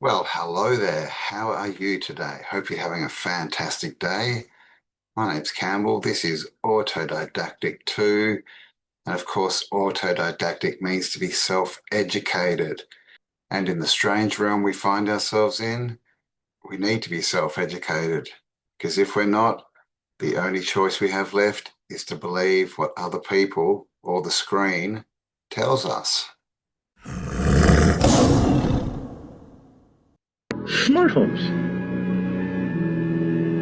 Well, hello there. How are you today? Hope you're having a fantastic day. My name's Campbell. This is Autodidactic 2. And of course, autodidactic means to be self-educated. And in the strange realm we find ourselves in, we need to be self-educated. Because if we're not, the only choice we have left is to believe what other people or the screen tells us. Smart homes.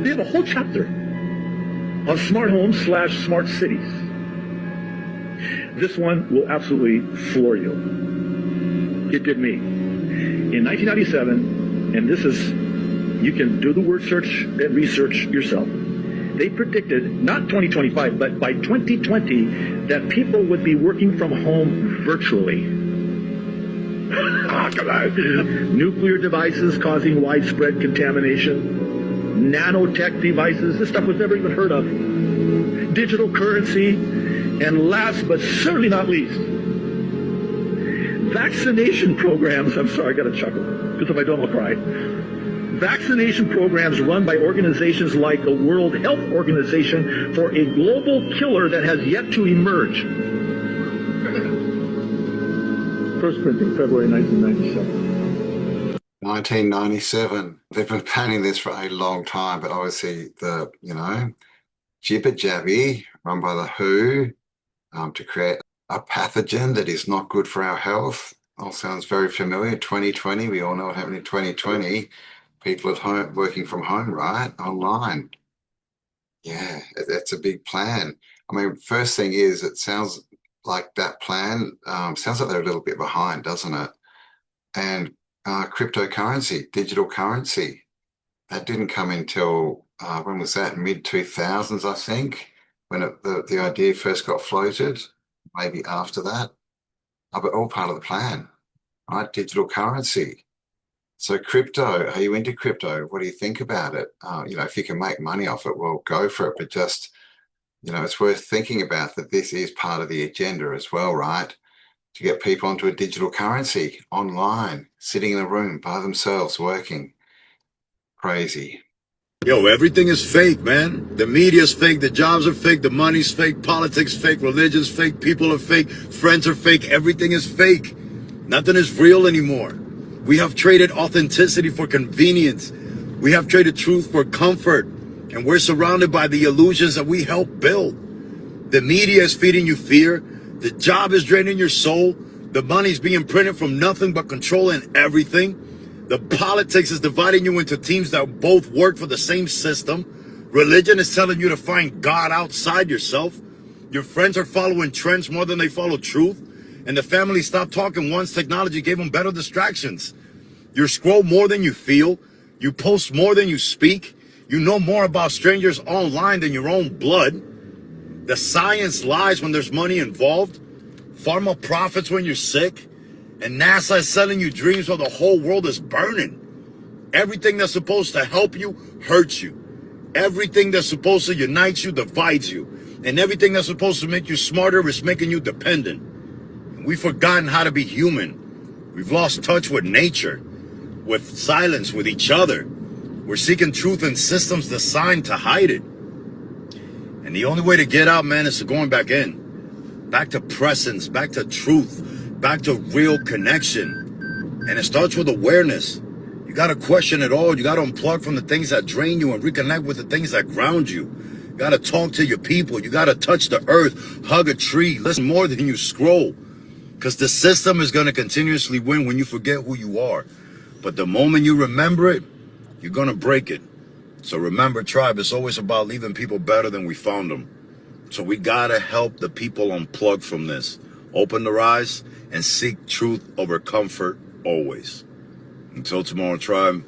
They have a whole chapter on smart homes slash smart cities. This one will absolutely floor you. It did me. In 1997, and this is, you can do the word search and research yourself. They predicted, not 2025, but by 2020, that people would be working from home virtually. Come on. Nuclear devices causing widespread contamination. Nanotech devices. This stuff was never even heard of. Digital currency. And last but certainly not least, vaccination programs. I'm sorry, I got to chuckle, because if I don't, I'll cry. Vaccination programs run by organizations like the World Health Organization for a global killer that has yet to emerge. First printing, February 1997. 1997. They've been planning this for a long time, but obviously the, jibber jabby run by the WHO to create a pathogen that is not good for our health. All sounds very familiar. 2020, we all know what happened in 2020. People at home working from home, right? Online. Yeah, that's a big plan. I mean, first thing is, it sounds like that plan sounds like they're a little bit behind, doesn't it? And cryptocurrency, digital currency, that didn't come until when was that? Mid 2000s, I think, when the idea first got floated. Maybe after that, but all part of the plan, right? Digital currency. So crypto, are you into crypto? What do you think about it? If you can make money off it, well, go for it. But just, it's worth thinking about that this is part of the agenda as well, right? To get people onto a digital currency online, sitting in a room by themselves, working. Crazy. Yo, everything is fake, man. The media's fake, the jobs are fake, the money's fake, politics fake, religion's fake, people are fake, friends are fake, everything is fake. Nothing is real anymore. We have traded authenticity for convenience. We have traded truth for comfort. And we're surrounded by the illusions that we help build. The media is feeding you fear. The job is draining your soul. The money's being printed from nothing but controlling everything. The politics is dividing you into teams that both work for the same system. Religion is telling you to find God outside yourself. Your friends are following trends more than they follow truth. And the family stopped talking once technology gave them better distractions. You scroll more than you feel. You post more than you speak. You know more about strangers online than your own blood. The science lies when there's money involved. Pharma profits when you're sick. And NASA is selling you dreams while the whole world is burning. Everything that's supposed to help you hurts you. Everything that's supposed to unite you divides you. And everything that's supposed to make you smarter is making you dependent. And we've forgotten how to be human. We've lost touch with nature, with silence, with each other. We're seeking truth in systems designed to hide it. And the only way to get out, man, is to going back in. Back to presence, back to truth, back to real connection. And it starts with awareness. You got to question it all. You got to unplug from the things that drain you and reconnect with the things that ground you. You got to talk to your people. You got to touch the earth, hug a tree, listen more than you scroll. Because the system is going to continuously win when you forget who you are. But the moment you remember it, you're going to break it. So remember, tribe, it's always about leaving people better than we found them. So we got to help the people unplug from this. Open their eyes and seek truth over comfort always. Until tomorrow, tribe,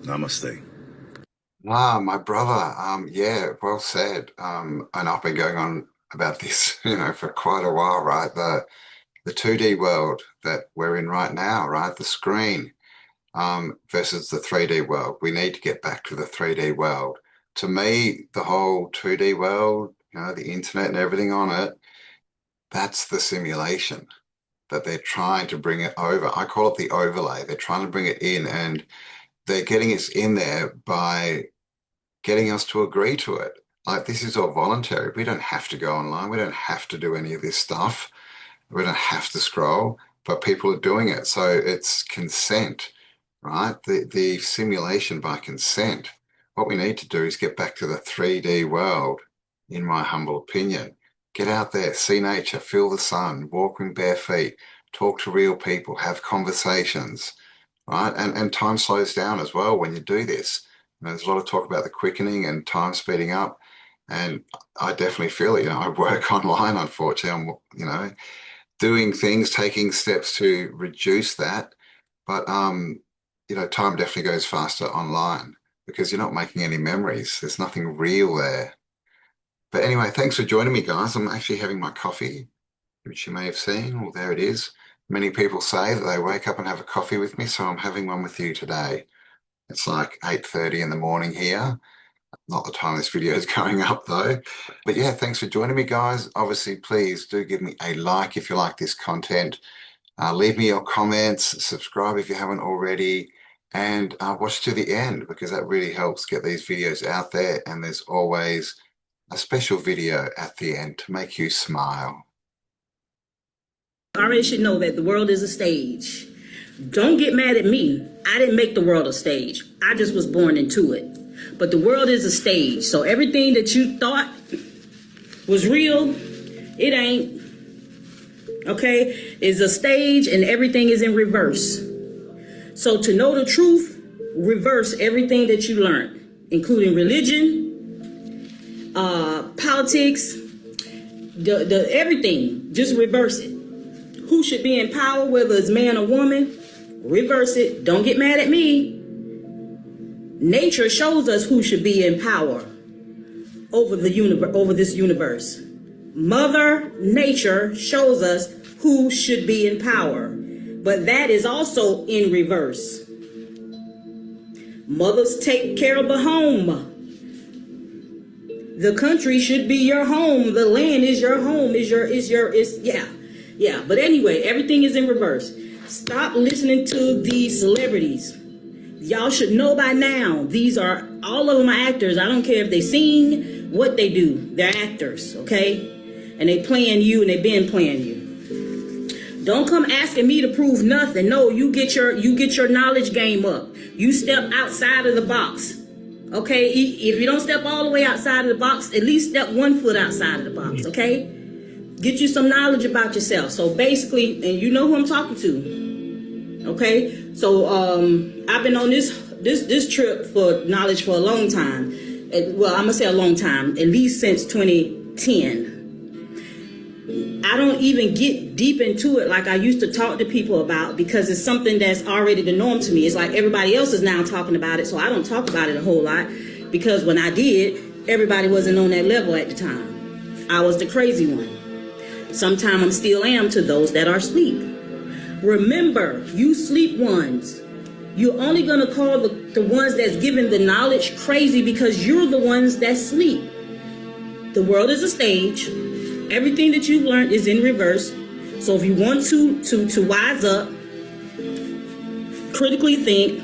namaste. My brother, yeah, well said. And I've been going on about this, for quite a while, right? The 2D world that we're in right now, right? The screen. Versus the 3D world. We need to get back to the 3D world. To me, the whole 2D world, the internet and everything on it, that's the simulation. that they're trying to bring it over. I call it the overlay. They're trying to bring it in, and they're getting us in there by getting us to agree to it. Like, this is all voluntary. We don't have to go online. We don't have to do any of this stuff. We don't have to scroll, but people are doing it. So it's consent, right? The simulation by consent. What we need to do is get back to the 3D world, in my humble opinion. Get out there, see nature, feel the sun, walk in bare feet, talk to real people, have conversations, right? And time slows down as well when you do this. There's a lot of talk about the quickening and time speeding up. And I definitely feel it. I work online, unfortunately. I'm, doing things, taking steps to reduce that. But time definitely goes faster online because you're not making any memories. There's nothing real there. But anyway, thanks for joining me, guys. I'm actually having my coffee, which you may have seen. Well, there it is. Many people say that they wake up and have a coffee with me, so I'm having one with you today. It's like 8:30 in the morning here. Not the time this video is going up though. But yeah, thanks for joining me, guys. Obviously, please do give me a like if you like this content. Leave me your comments, subscribe if you haven't already, and watch to the end because that really helps get these videos out there. And there's always a special video at the end to make you smile. I already should know that the world is a stage. Don't get mad at me. I didn't make the world a stage. I just was born into it. But the world is a stage. So everything that you thought was real, it ain't. Okay? It's a stage and everything is in reverse. So to know the truth, reverse everything that you learned, including religion, politics, the everything. Just reverse it. Who should be in power, whether it's man or woman, reverse it. Don't get mad at me. Nature shows us who should be in power over the universe, over this universe. Mother Nature shows us who should be in power, but that is also in reverse. Mothers take care of the home. The country should be your home. The land is your home. Yeah. But anyway, everything is in reverse. Stop listening to these celebrities. Y'all should know by now, these are, all of them are actors. I don't care if they sing, what they do. They're actors, okay? And they playing you and they been playing you. Don't come asking me to prove nothing. No, you get your knowledge game up. You step outside of the box. Okay? If you don't step all the way outside of the box, at least step 1 foot outside of the box, okay? Get you some knowledge about yourself. So basically, and you know who I'm talking to. Okay? So I've been on this trip for knowledge for a long time. Well, I'm gonna say a long time, at least since 2010. I don't even get deep into it like I used to talk to people about because it's something that's already the norm to me. It's like everybody else is now talking about it, so I don't talk about it a whole lot because when I did, everybody wasn't on that level at the time. I was the crazy one. Sometimes I still am to those that are asleep. Remember, you sleep ones. You're only going to call the ones that's given the knowledge crazy because you're the ones that sleep. The world is a stage. Everything that you've learned is in reverse. So if you want to wise up, critically think,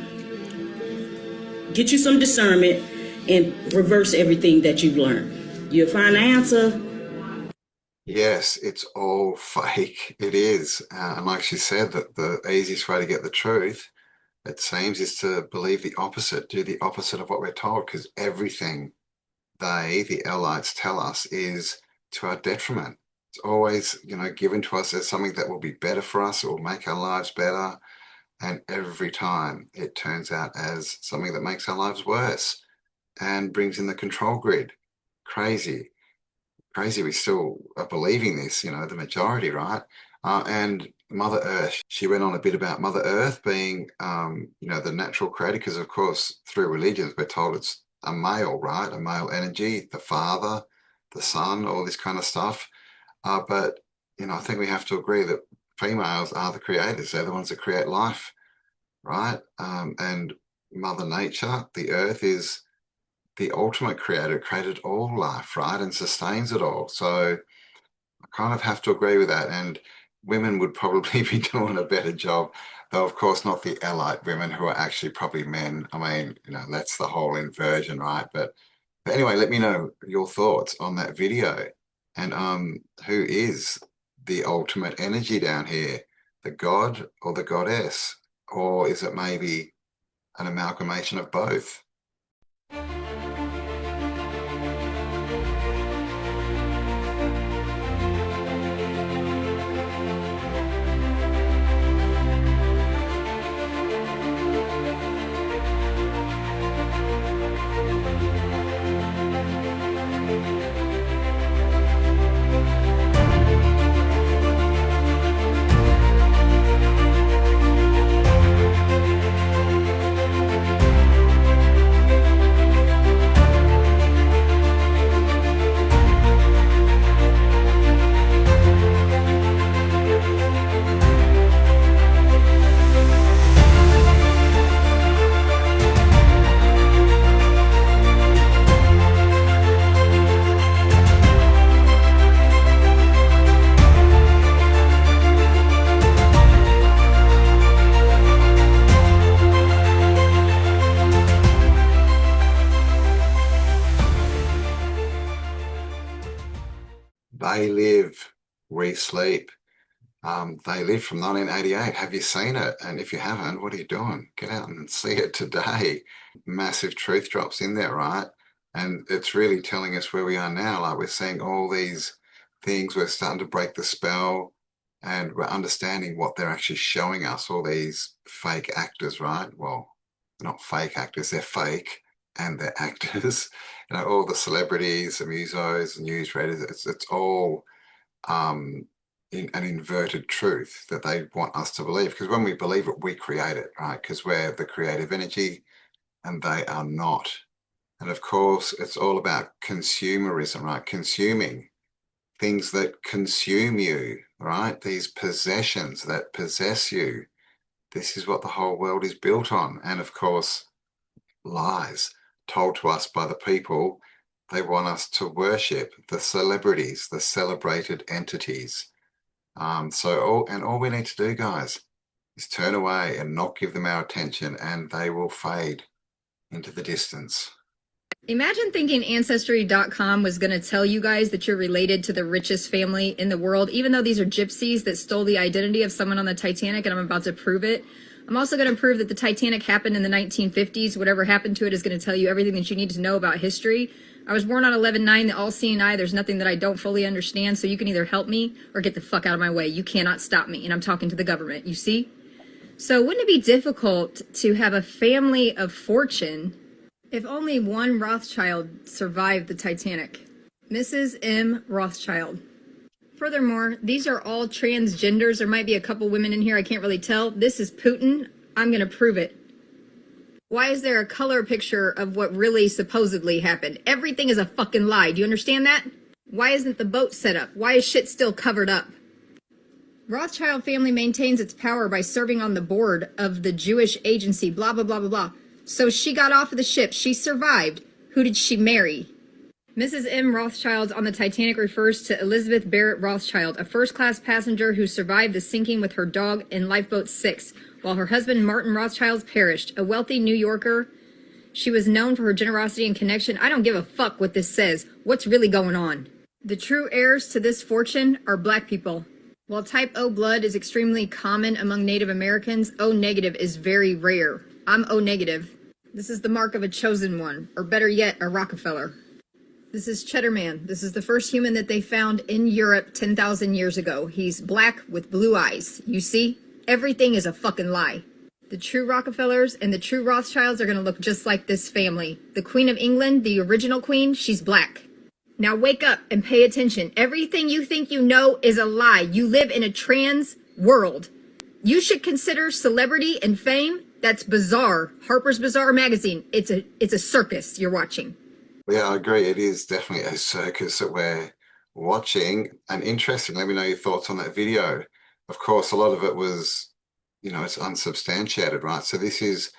get you some discernment, and reverse everything that you've learned. You'll find the answer. Yes, it's all fake. It is. And like she said, that the easiest way to get the truth, it seems, is to believe the opposite, do the opposite of what we're told, because everything the Elites, tell us is to our detriment. It's always, given to us as something that will be better for us, it will make our lives better. And every time it turns out as something that makes our lives worse and brings in the control grid. Crazy we still are believing this, the majority, right? And Mother Earth, she went on a bit about Mother Earth being, the natural creator, because of course, through religions, we're told it's a male, right? A male energy, the father, the son, all this kind of stuff. But, I think we have to agree that females are the creators. They're the ones that create life, right? And Mother Nature, the earth, is the ultimate creator, created all life, right? And sustains it all. So I kind of have to agree with that. And women would probably be doing a better job, though of course not the allied women who are actually probably men. I mean, that's the whole inversion, right? But anyway, let me know your thoughts on that video. And who is the ultimate energy down here? The god or the goddess? Or is it maybe an amalgamation of both? They live, we sleep. They live from 1988. Have you seen it? And if you haven't, what are you doing? Get out and see it today. Massive truth drops in there, right? And it's really telling us where we are now. Like we're seeing all these things, we're starting to break the spell and we're understanding what they're actually showing us, all these fake actors, right? Well, they're not fake actors, they're fake and they're actors. All the celebrities, the musos, the newsreaders, it's all in an inverted truth that they want us to believe. Because when we believe it, we create it, right? Because we're the creative energy and they are not. And of course, it's all about consumerism, right? Consuming things that consume you, right? These possessions that possess you. This is what the whole world is built on. And of course, lies told to us by the people they want us to worship, the celebrities, the celebrated entities. All we need to do, guys, is turn away and not give them our attention, and they will fade into the distance. Imagine thinking Ancestry.com was going to tell you guys that you're related to the richest family in the world, even though these are gypsies that stole the identity of someone on the Titanic, and I'm about to prove it. I'm also going to prove that the Titanic happened in the 1950s. Whatever happened to it is going to tell you everything that you need to know about history. I was born on 11/9, the all-seeing eye. There's nothing that I don't fully understand, so you can either help me or get the fuck out of my way. You cannot stop me, and I'm talking to the government, you see? So wouldn't it be difficult to have a family of fortune if only one Rothschild survived the Titanic? Mrs. M. Rothschild. Furthermore, these are all transgenders. There might be a couple women in here, I can't really tell. This is Putin. I'm going to prove it. Why is there a color picture of what really supposedly happened? Everything is a fucking lie. Do you understand that? Why isn't the boat set up? Why is shit still covered up? Rothschild family maintains its power by serving on the board of the Jewish agency, blah, blah, blah, blah, blah. So she got off of the ship. She survived. Who did she marry? Mrs. M. Rothschild on the Titanic refers to Elizabeth Barrett Rothschild, a first-class passenger who survived the sinking with her dog in Lifeboat 6, while her husband Martin Rothschild perished. A wealthy New Yorker, she was known for her generosity and connection. I don't give a fuck what this says. What's really going on? The true heirs to this fortune are black people. While type O blood is extremely common among Native Americans, O negative is very rare. I'm O negative. This is the mark of a chosen one, or better yet, a Rockefeller. This is Cheddar Man. This is the first human that they found in Europe 10,000 years ago. He's black with blue eyes. You see? Everything is a fucking lie. The true Rockefellers and the true Rothschilds are going to look just like this family. The Queen of England, the original queen, she's black. Now wake up and pay attention. Everything you think you know is a lie. You live in a trans world. You should consider celebrity and fame. That's bizarre. Harper's Bazaar magazine. It's a circus you're watching. Yeah, I agree. It is definitely a circus that we're watching. And interesting, let me know your thoughts on that video. Of course, a lot of it was, it's unsubstantiated, right? So this is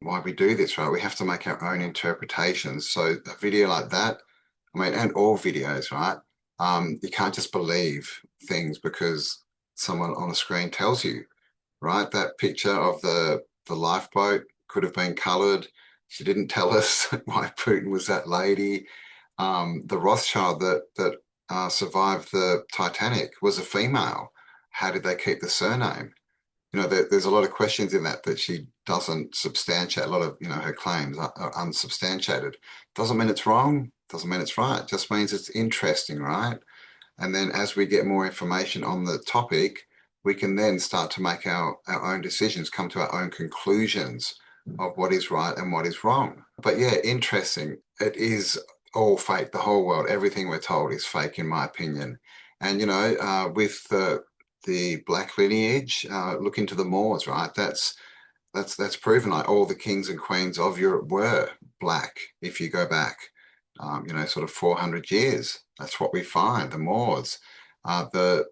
why we do this, right? We have to make our own interpretations. So a video like that, and all videos, right? You can't just believe things because someone on the screen tells you, right? That picture of the lifeboat could have been colored. She didn't tell us why Putin was that lady. The Rothschild that survived the Titanic was a female. How did they keep the surname? You know, there's a lot of questions in that she doesn't substantiate. A lot of, you know, her claims are unsubstantiated. Doesn't mean it's wrong. Doesn't mean it's right. Just means it's interesting, right? And then as we get more information on the topic, we can then start to make our own decisions, come to our own conclusions of what is right and what is wrong. But yeah, interesting. It is all fake. The whole world, everything we're told is fake, in my opinion. And, you know, with the black lineage, look into the Moors, right? That's proven. Like, all the kings and queens of Europe were black. If you go back, you know, sort of 400 years, that's what we find. The Moors, the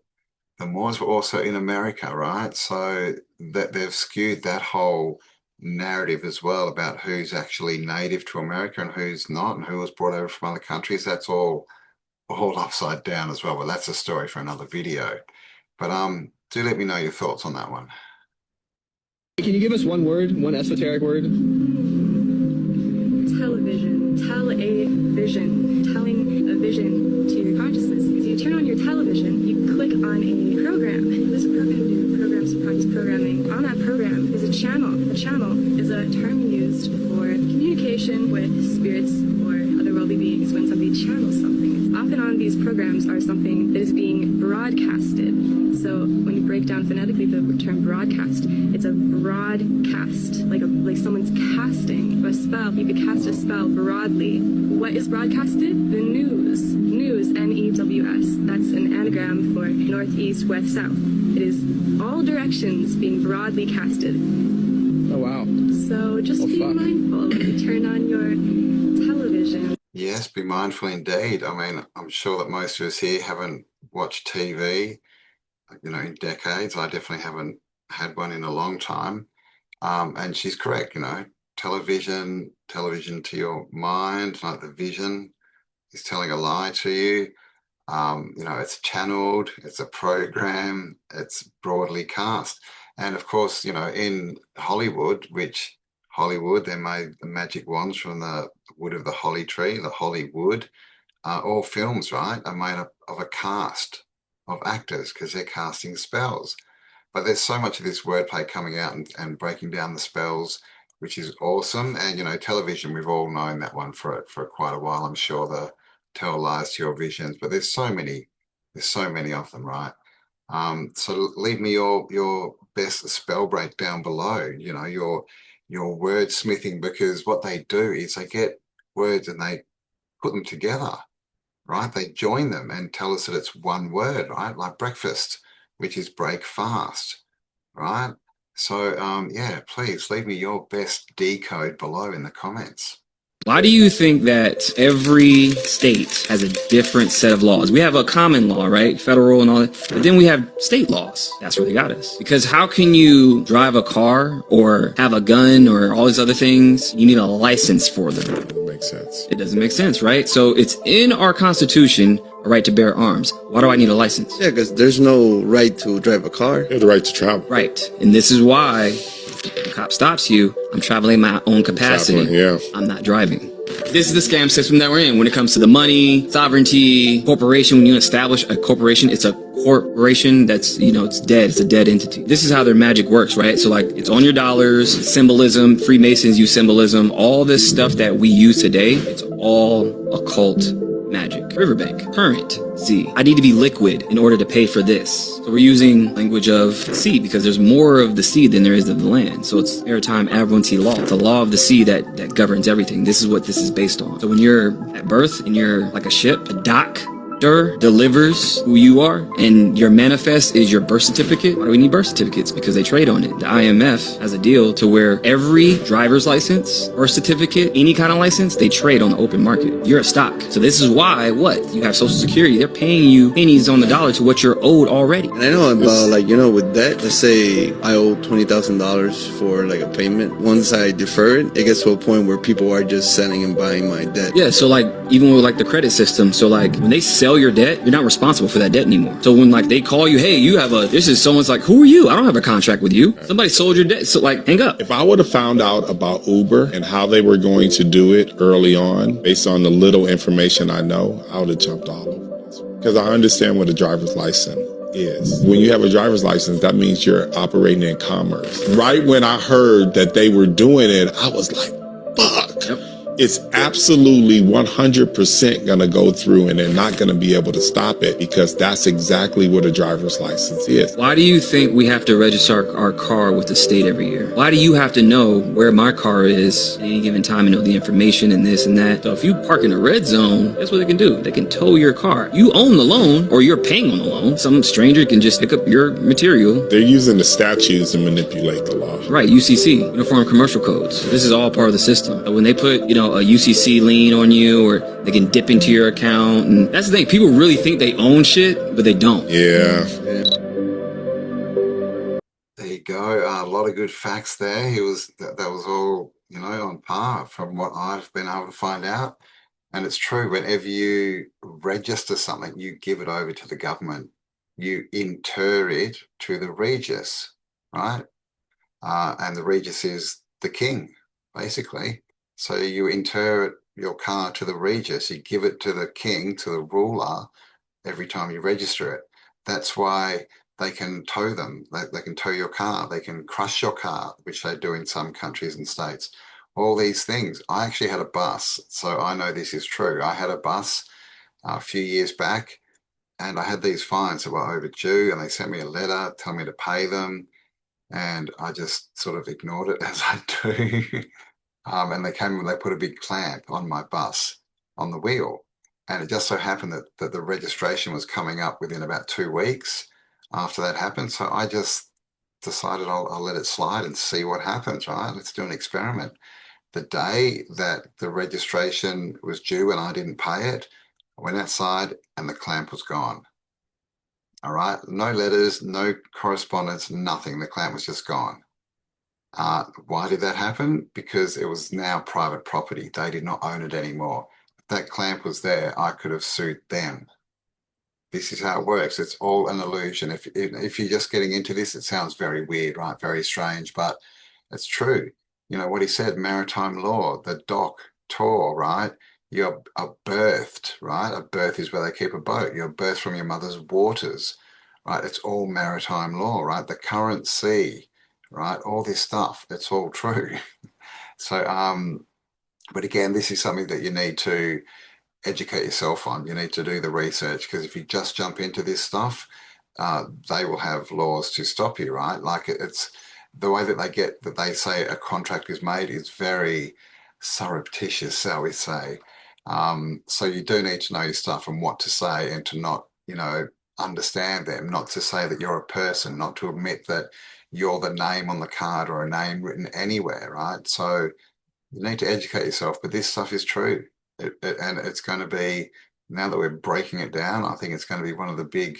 Moors were also in America, right? So that they've skewed that whole narrative as well about who's actually native to America and who's not, and who was brought over from other countries. That's all upside down as well. But that's a story for another video. But do let me know your thoughts on that one. Can you give us one word, one esoteric word? Television. Tell a vision. Telling a vision to your consciousness. If you turn on your television, you click on a program. What does a program do? Program surprise programming. On that program is a channel. A channel is a term used for communication with spirits or otherworldly beings when somebody channels something. Often on these programs are something that is being broadcasted. So when you break down phonetically the term broadcast, it's a broadcast, like someone's casting a spell. You could cast a spell broadly. What is broadcasted? The news. News, N-E-W-S. That's an anagram for north, east, west, south. It is all directions being broadly casted. Oh, wow. So just be mindful when you turn on your television. Yes, be mindful indeed. I mean, I'm sure that most of us here haven't watched TV, you know, in decades. I definitely haven't had one in a long time. And she's correct, you know, television to your mind, like the vision is telling a lie to you. You know, it's channeled, it's a program, it's broadly cast. And of course, you know, in Hollywood, they made the magic wands from the wood of the holly tree, the holly wood. All films, right, are made up of a cast of actors because they're casting spells. But there's so much of this wordplay coming out and breaking down the spells, which is awesome. And, you know, television, we've all known that one for quite a while. I'm sure the tell lies to your visions, but there's so many of them, right? So leave me your best spell break down below, you know, your wordsmithing, because what they do is they get words and they put them together, right? They join them and tell us that it's one word, right? Like breakfast, which is break fast, right? So yeah, please leave me your best decode below in the comments. Why do you think that every state has a different set of laws? We have a common law, right? Federal and all that. But then we have state laws. That's where they got us. Because how can you drive a car or have a gun or all these other things? You need a license for them. It doesn't make sense. It doesn't make sense, right? So it's in our Constitution, a right to bear arms. Why do I need a license? Yeah, because there's no right to drive a car. You have the right to travel. Right. And this is why the cop stops you. I'm traveling my own capacity. Yeah. I'm not driving. This is the scam system that we're in when it comes to the money, sovereignty, corporation. When you establish a corporation, it's a corporation that's, you know, it's dead. It's a dead entity. This is how their magic works, right? So like it's on your dollars, symbolism, Freemasons use symbolism, all this stuff that we use today, it's all occult magic. Riverbank, current, sea. I need to be liquid in order to pay for this. So we're using language of sea because there's more of the sea than there is of the land. So it's maritime admiralty law. It's the law of the sea that governs everything. This is what this is based on. So when you're at birth and you're like a ship, a doctor delivers who you are, and your manifest is your birth certificate. Why do we need birth certificates? Because they trade on it. The IMF has a deal to where every driver's license, birth certificate, any kind of license, they trade on the open market. You're a stock. So this is why you have Social Security. They're paying you pennies on the dollar to what you're owed already. And I know about, like, you know, with debt, let's say I owe $20,000 for like a payment. Once I defer it, it gets to a point where people are just selling and buying my debt. Yeah, so like even with like the credit system, so like when they sell sell your debt, you're not responsible for that debt anymore. So when like they call you, hey, you have this is someone's like, who are you? I don't have a contract with you. Somebody sold your debt. So like, hang up. If I would have found out about Uber and how they were going to do it early on, based on the little information I know, I would have jumped all over this. Because I understand what a driver's license is. When you have a driver's license, that means you're operating in commerce. Right when I heard that they were doing it, I was like, fuck. Yep. It's absolutely 100% going to go through, and they're not going to be able to stop it, because that's exactly what a driver's license is. Why do you think we have to register our car with the state every year? Why do you have to know where my car is at any given time and know the information and this and that? So if you park in a red zone, guess what they can do? They can tow your car. You own the loan, or you're paying on the loan. Some stranger can just pick up your material. They're using the statutes to manipulate the law. Right, UCC, Uniform Commercial Codes. This is all part of the system. When they put, a UCC lien on you, or they can dip into your account, and that's the thing. People really think they own shit, but they don't. Yeah. There you go. A lot of good facts there. That was all, on par from what I've been able to find out. And it's true, whenever you register something, you give it over to the government. You inter it to the Regis, right? And the Regis is the king, basically. So you inter your car to the Regis, you give it to the king, to the ruler, every time you register it. That's why they can tow them. They can tow your car. They can crush your car, which they do in some countries and states. All these things. I actually had a bus, so I know this is true. I had a bus a few years back, and I had these fines that were overdue, and they sent me a letter telling me to pay them, and I just sort of ignored it, as I do. And they came and they put a big clamp on my bus on the wheel. And it just so happened that the registration was coming up within about 2 weeks after that happened. So I just decided I'll let it slide and see what happens, right? Let's do an experiment. The day that the registration was due and I didn't pay it, I went outside and the clamp was gone. All right, no letters, no correspondence, nothing. The clamp was just gone. Why did that happen? Because it was now private property. They did not own it anymore. If that clamp was there, I could have sued them. This is how it works. It's all an illusion. If you're just getting into this, it sounds very weird, right? Very strange, but it's true. What he said, maritime law, the doctor, right? You're birthed, right? A berth is where they keep a boat. You're birthed from your mother's waters, right? It's all maritime law, right? The current sea, right? All this stuff, it's all true. So, but again, this is something that you need to educate yourself on. You need to do the research, because if you just jump into this stuff, they will have laws to stop you, right? Like it's the way that they say a contract is made is very surreptitious, shall we say. So you do need to know your stuff and what to say, and to not, understand them, not to say that you're a person, not to admit that you're the name on the card or a name written anywhere, right? So you need to educate yourself, but this stuff is true. And it's going to be, now that we're breaking it down, I think it's going to be one of the big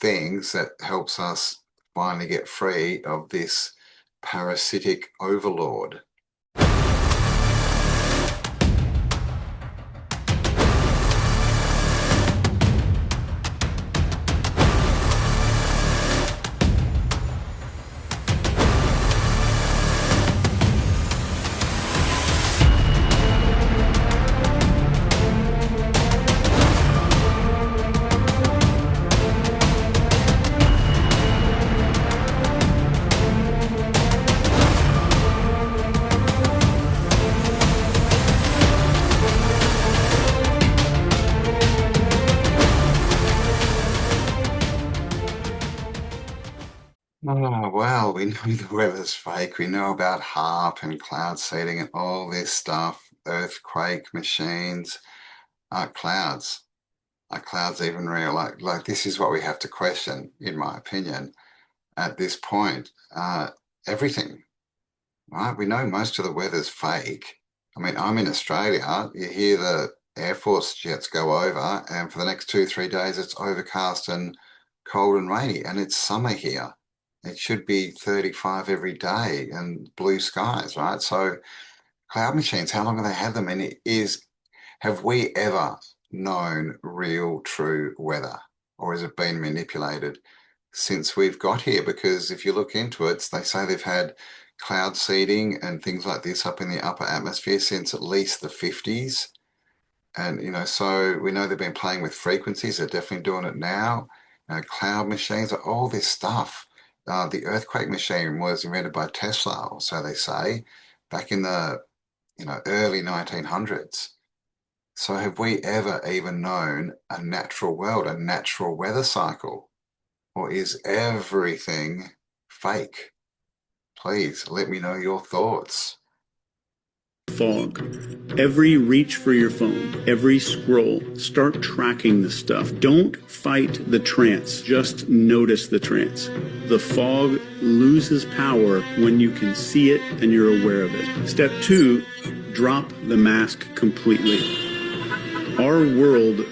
things that helps us finally get free of this parasitic overlord. Oh, well, we know the weather's fake. We know about HARP and cloud seeding and all this stuff, earthquake machines. Clouds. Are clouds even real? Like this is what we have to question, in my opinion, at this point. Everything, right? We know most of the weather's fake. I mean, I'm in Australia. You hear the Air Force jets go over, and for the next 2-3 days, it's overcast and cold and rainy, and it's summer here. It should be 35 every day and blue skies, right? So cloud machines, how long have they had them? And have we ever known real, true weather? Or has it been manipulated since we've got here? Because if you look into it, they say they've had cloud seeding and things like this up in the upper atmosphere since at least the 50s. And, so we know they've been playing with frequencies. They're definitely doing it now. Cloud machines, all this stuff. The earthquake machine was invented by Tesla, or so they say, back in the, early 1900s. So have we ever even known a natural world, a natural weather cycle? Or is everything fake? Please let me know your thoughts. Fog. Every reach for your phone, every scroll, start tracking the stuff. Don't fight the trance, just notice the trance. The fog loses power when you can see it and you're aware of it. Step 2, drop the mask completely. Our world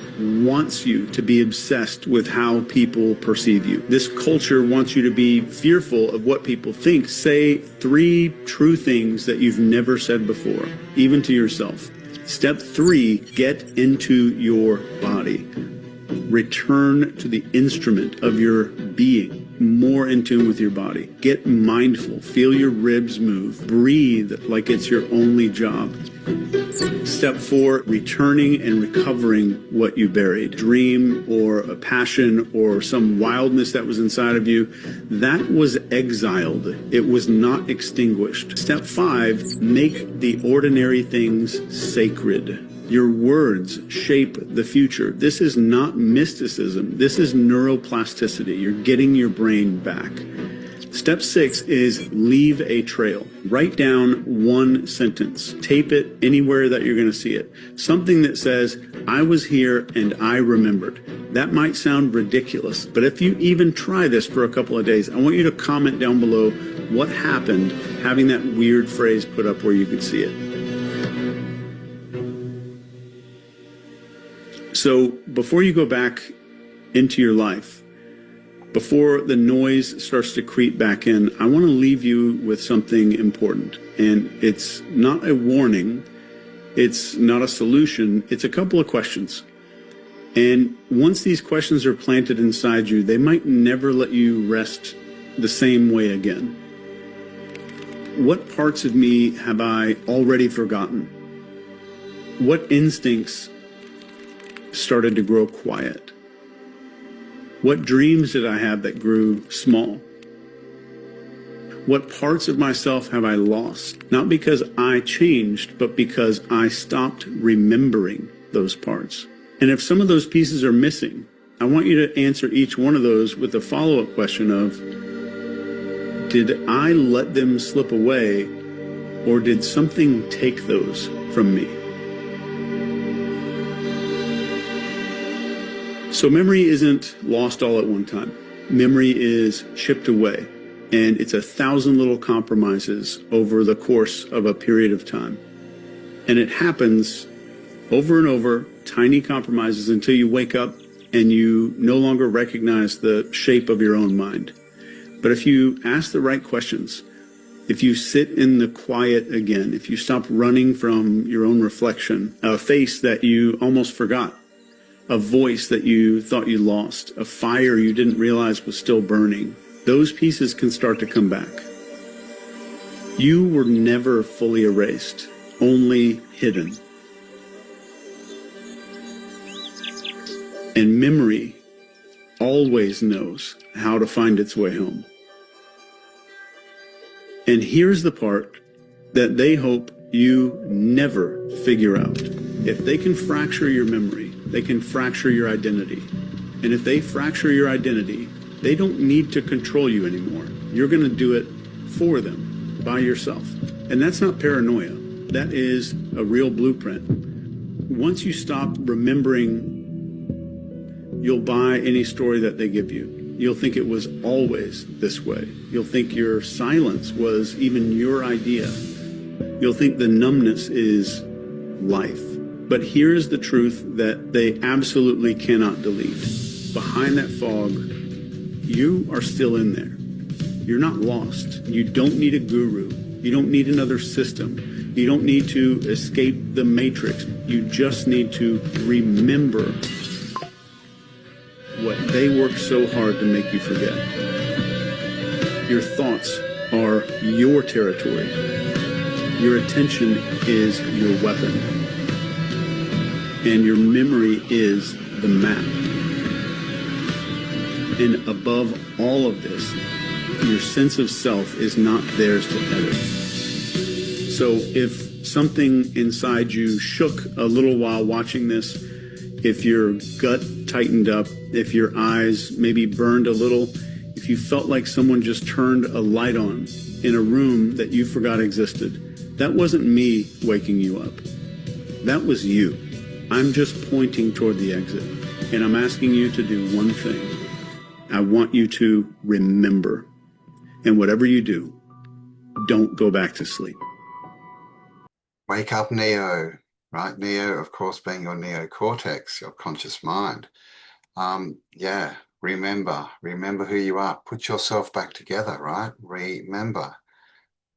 wants you to be obsessed with how people perceive you. This culture wants you to be fearful of what people think. Say 3 true things that you've never said before, even to yourself. Step 3, get into your body. Return to the instrument of your being, more in tune with your body. Get mindful, feel your ribs move, breathe like it's your only job. Step 4, returning and recovering what you buried. Dream or a passion or some wildness that was inside of you, that was exiled. It was not extinguished. Step 5, make the ordinary things sacred. Your words shape the future. This is not mysticism. This is neuroplasticity. You're getting your brain back. Step 6 is leave a trail. Write down 1 sentence. Tape it anywhere that you're going to see it. Something that says, I was here and I remembered. That might sound ridiculous, but if you even try this for a couple of days, I want you to comment down below what happened having that weird phrase put up where you could see it. So before you go back into your life, before the noise starts to creep back in, I want to leave you with something important. And it's not a warning, it's not a solution, it's a couple of questions. And once these questions are planted inside you, they might never let you rest the same way again. What parts of me have I already forgotten? What instincts started to grow quiet? What dreams did I have that grew small? What parts of myself have I lost? Not because I changed, but because I stopped remembering those parts. And if some of those pieces are missing, I want you to answer each one of those with a follow-up question of, did I let them slip away, or did something take those from me? So memory isn't lost all at one time. Memory is chipped away, and it's 1,000 little compromises over the course of a period of time. And it happens over and over, tiny compromises, until you wake up and you no longer recognize the shape of your own mind. But if you ask the right questions, if you sit in the quiet again, if you stop running from your own reflection, a face that you almost forgot, a voice that you thought you lost, a fire you didn't realize was still burning, those pieces can start to come back. You were never fully erased, only hidden. And memory always knows how to find its way home. And here's the part that they hope you never figure out. If they can fracture your memory, they can fracture your identity. And if they fracture your identity, they don't need to control you anymore. You're going to do it for them, by yourself. And that's not paranoia. That is a real blueprint. Once you stop remembering, you'll buy any story that they give you. You'll think it was always this way. You'll think your silence was even your idea. You'll think the numbness is life. But here's the truth that they absolutely cannot delete. Behind that fog, you are still in there. You're not lost. You don't need a guru. You don't need another system. You don't need to escape the matrix. You just need to remember what they work so hard to make you forget. Your thoughts are your territory. Your attention is your weapon. And your memory is the map. And above all of this, your sense of self is not theirs to edit. So if something inside you shook a little while watching this, if your gut tightened up, if your eyes maybe burned a little, if you felt like someone just turned a light on in a room that you forgot existed, that wasn't me waking you up. That was you. I'm just pointing toward the exit, and I'm asking you to do one thing. I want you to remember. And whatever you do, don't go back to sleep. Wake up, Neo, right? Neo, of course, being your neocortex, your conscious mind. Yeah, remember who you are. Put yourself back together, right? Remember.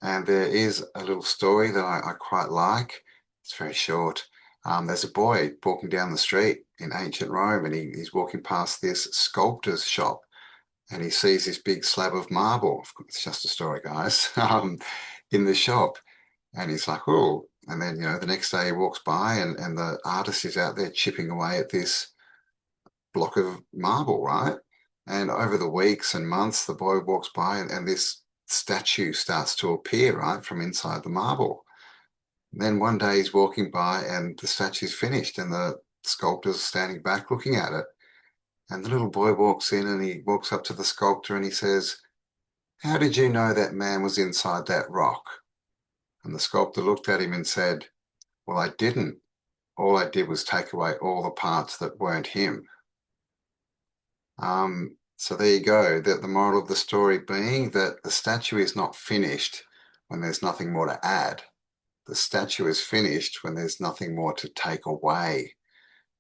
And there is a little story that I quite like. It's very short. There's a boy walking down the street in ancient Rome, and he's walking past this sculptor's shop, and he sees this big slab of marble. It's just a story, guys, in the shop. And he's like, oh, and then, the next day he walks by and the artist is out there chipping away at this block of marble, right? And over the weeks and months, the boy walks by and this statue starts to appear, right, from inside the marble. And then one day he's walking by and the statue's finished and the sculptor's standing back looking at it. And the little boy walks in and he walks up to the sculptor and he says, how did you know that man was inside that rock? And the sculptor looked at him and said, well, I didn't. All I did was take away all the parts that weren't him. So there you go. The moral of the story being that the statue is not finished when there's nothing more to add. The statue is finished when there's nothing more to take away.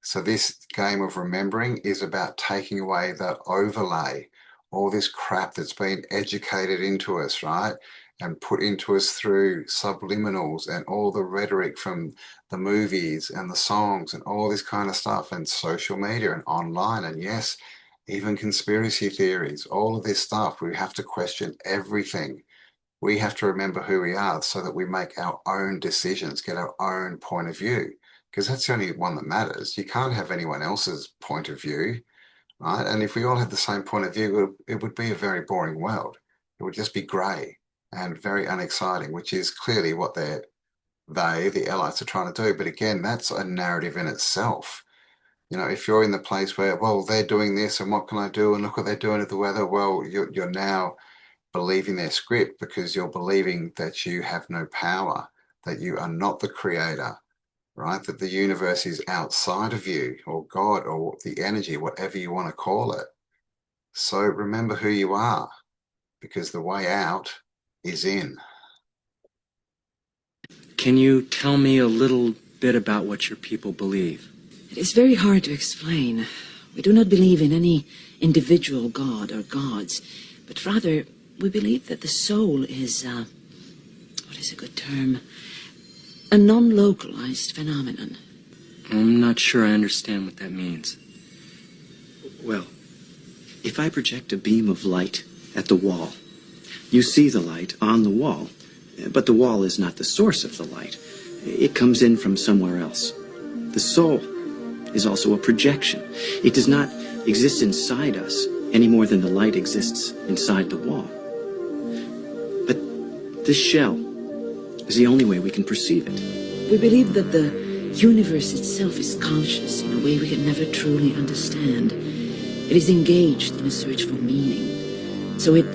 So this game of remembering is about taking away the overlay, all this crap that's been educated into us, right? And put into us through subliminals and all the rhetoric from the movies and the songs and all this kind of stuff and social media and online. And yes, even conspiracy theories, all of this stuff, we have to question everything. We have to remember who we are so that we make our own decisions, get our own point of view, because that's the only one that matters. You can't have anyone else's point of view, right? And if we all had the same point of view, it would be a very boring world. It would just be grey and very unexciting, which is clearly what the elites, are trying to do. But again, that's a narrative in itself. If you're in the place where, well, they're doing this and what can I do? And look what they're doing to the weather. Well, you're now believing their script because you're believing that you have no power, that you are not the creator, right? That the universe is outside of you, or God, or the energy, whatever you want to call it. So remember who you are, because the way out is in. Can you tell me a little bit about what your people believe? It is very hard to explain. We do not believe in any individual god or gods, but rather we believe that the soul is, what is a good term? A non-localized phenomenon. I'm not sure I understand what that means. Well, if I project a beam of light at the wall, you see the light on the wall, but the wall is not the source of the light. It comes in from somewhere else. The soul is also a projection. It does not exist inside us any more than the light exists inside the wall. But this shell is the only way we can perceive it. We believe that the universe itself is conscious in a way we can never truly understand. It is engaged in a search for meaning. So it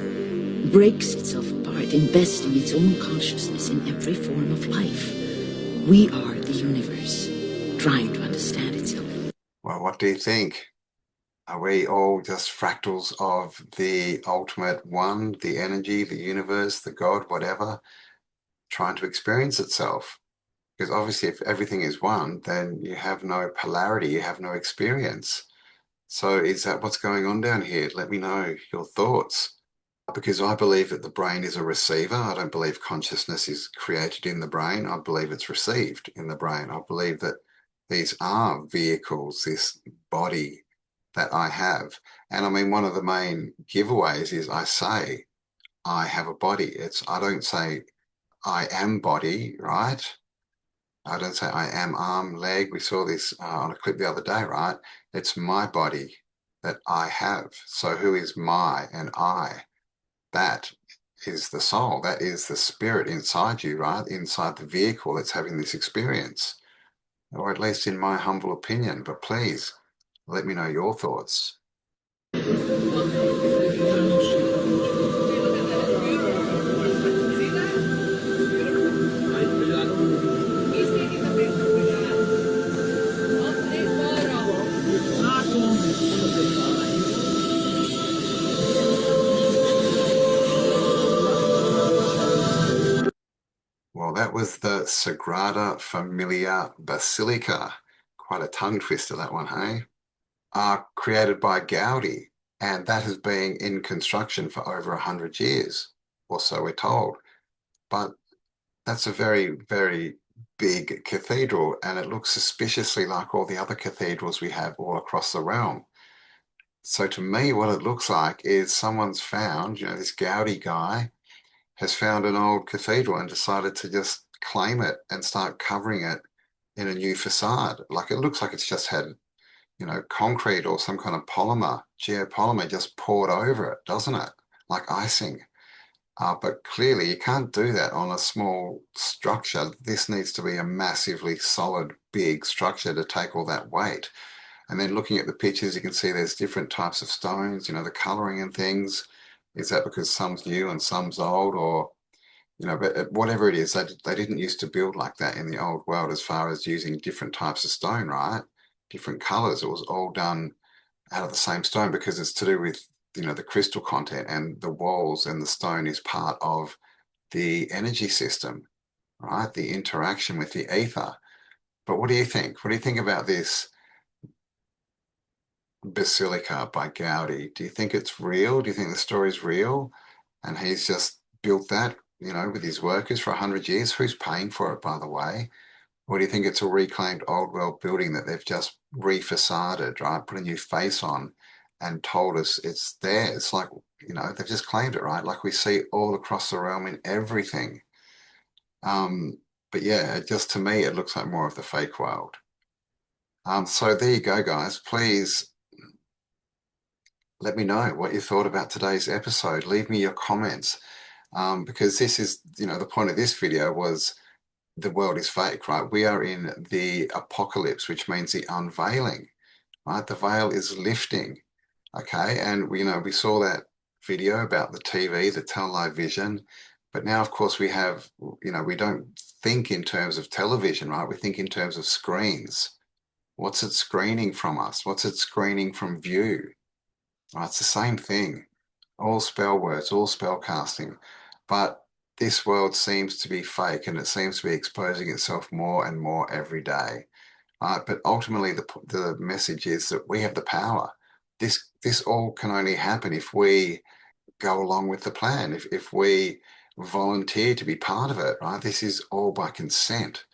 breaks itself apart, investing its own consciousness in every form of life. We are the universe, trying to understand itself. Well, what do you think? Are we all just fractals of the ultimate one, the energy, the universe, the God, whatever, trying to experience itself? Because obviously if everything is one, then you have no polarity, you have no experience. So is that what's going on down here? Let me know your thoughts. because I believe that the brain is a receiver. I don't believe consciousness is created in the brain. I believe it's received in the brain. I believe that these are vehicles, this body that I have. And I mean, one of the main giveaways is I say, I have a body. I don't say I am body, right? I don't say I am arm, leg. We saw this on a clip the other day, right? It's my body that I have. So who is my and I? That is the soul. That is the spirit inside you, right? Inside the vehicle that's having this experience, or at least in my humble opinion. But please let me know your thoughts. Well, that was the Sagrada Familia Basilica. Quite a tongue twister, that one, hey? Created by Gaudi, and that has been in construction for over 100 years, or so we're told. But that's a very, very big cathedral, and it looks suspiciously like all the other cathedrals we have all across the realm. So to me, what it looks like is someone's found, this Gaudi guy has found an old cathedral and decided to just claim it and start covering it in a new facade. Like it looks like it's just had, concrete or some kind of geopolymer just poured over it, doesn't it? Like icing. But clearly you can't do that on a small structure. This needs to be a massively solid, big structure to take all that weight. And then looking at the pictures, you can see there's different types of stones, the coloring and things. Is that because some's new and some's old, or, but whatever it is, they didn't used to build like that in the old world as far as using different types of stone, right? Different colors. It was all done out of the same stone because it's to do with, the crystal content, and the walls and the stone is part of the energy system, right? The interaction with the ether. But what do you think? What do you think about this Basilica by Gaudi? Do you think it's real? Do you think the story's real? And he's just built that, with his workers for 100 years. Who's paying for it, by the way? Or do you think it's a reclaimed old world building that they've just refacaded, right? Put a new face on and told us it's there. It's like, they've just claimed it, right? Like we see all across the realm in everything. But yeah, just to me, it looks like more of the fake world. So there you go, guys. Please let me know what you thought about today's episode. Leave me your comments, because this is, the point of this video was the world is fake, right? We are in the apocalypse, which means the unveiling, right? The veil is lifting, okay? And we saw that video about the TV, the television, but now, of course, we have, we don't think in terms of television, right? We think in terms of screens. What's it screening from us? What's it screening from view? Right, it's the same thing. All spell words, all spell casting. But this world seems to be fake, and it seems to be exposing itself more and more every day. But ultimately, the message is that we have the power. This all can only happen if we go along with the plan, if we volunteer to be part of it, right? This is all by consent.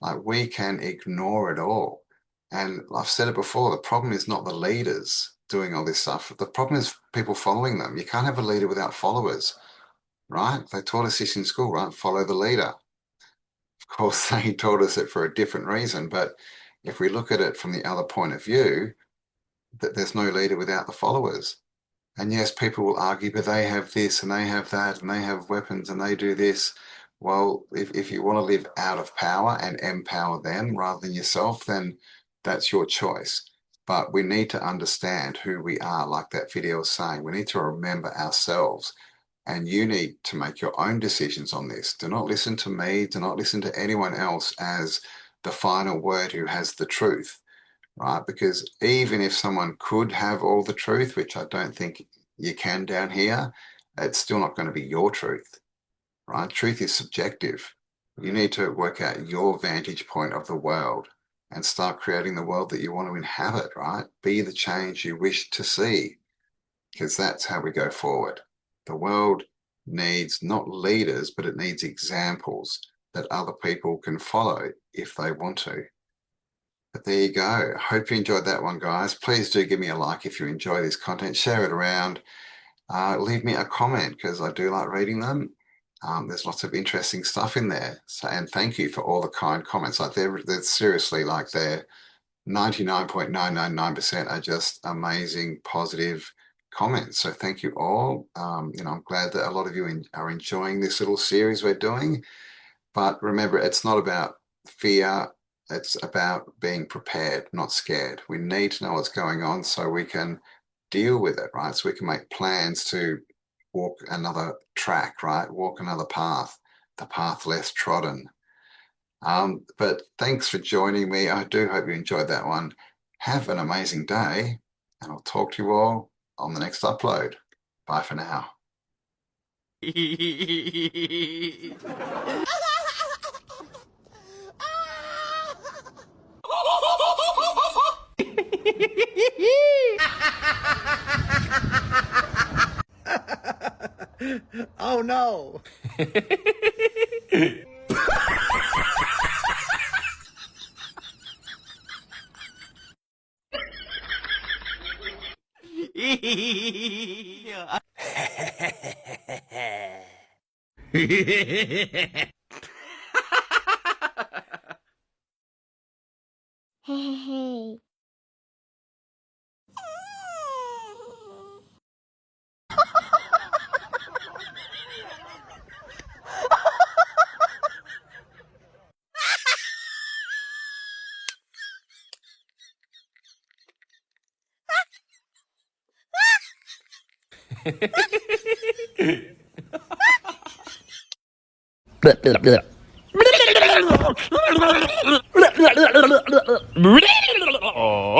Like we can ignore it all. And I've said it before, the problem is not the leaders doing all this stuff. The problem is people following them. You can't have a leader without followers, right? They taught us this in school, right? Follow the leader. Of course, they taught us it for a different reason. But if we look at it from the other point of view, that there's no leader without the followers. And yes, people will argue, but they have this and they have that and they have weapons and they do this. Well, if you want to live out of power and empower them rather than yourself, then that's your choice. But we need to understand who we are, like that video was saying. We need to remember ourselves. And you need to make your own decisions on this. Do not listen to me. Do not listen to anyone else as the final word who has the truth, right? Because even if someone could have all the truth, which I don't think you can down here, it's still not going to be your truth, right? Truth is subjective. You need to work out your vantage point of the world and start creating the world that you want to inhabit, right? Be the change you wish to see, because that's how we go forward. The world needs not leaders, but it needs examples that other people can follow if they want to. But there you go. Hope you enjoyed that one, guys. Please do give me a like if you enjoy this content. Share it around. Leave me a comment because I do like reading them. There's lots of interesting stuff in there. So, and thank you for all the kind comments. Like they're seriously like they're 99.999% are just amazing, positive comments. So thank you all. I'm glad that a lot of you are enjoying this little series we're doing. But remember, it's not about fear. It's about being prepared, not scared. We need to know what's going on so we can deal with it, right? So we can make plans to walk another track, right? Walk another path, the path less trodden. But thanks for joining me. I do hope you enjoyed that one. Have an amazing day, and I'll talk to you all on the next upload. Bye for now. Oh no! Hey. Oh.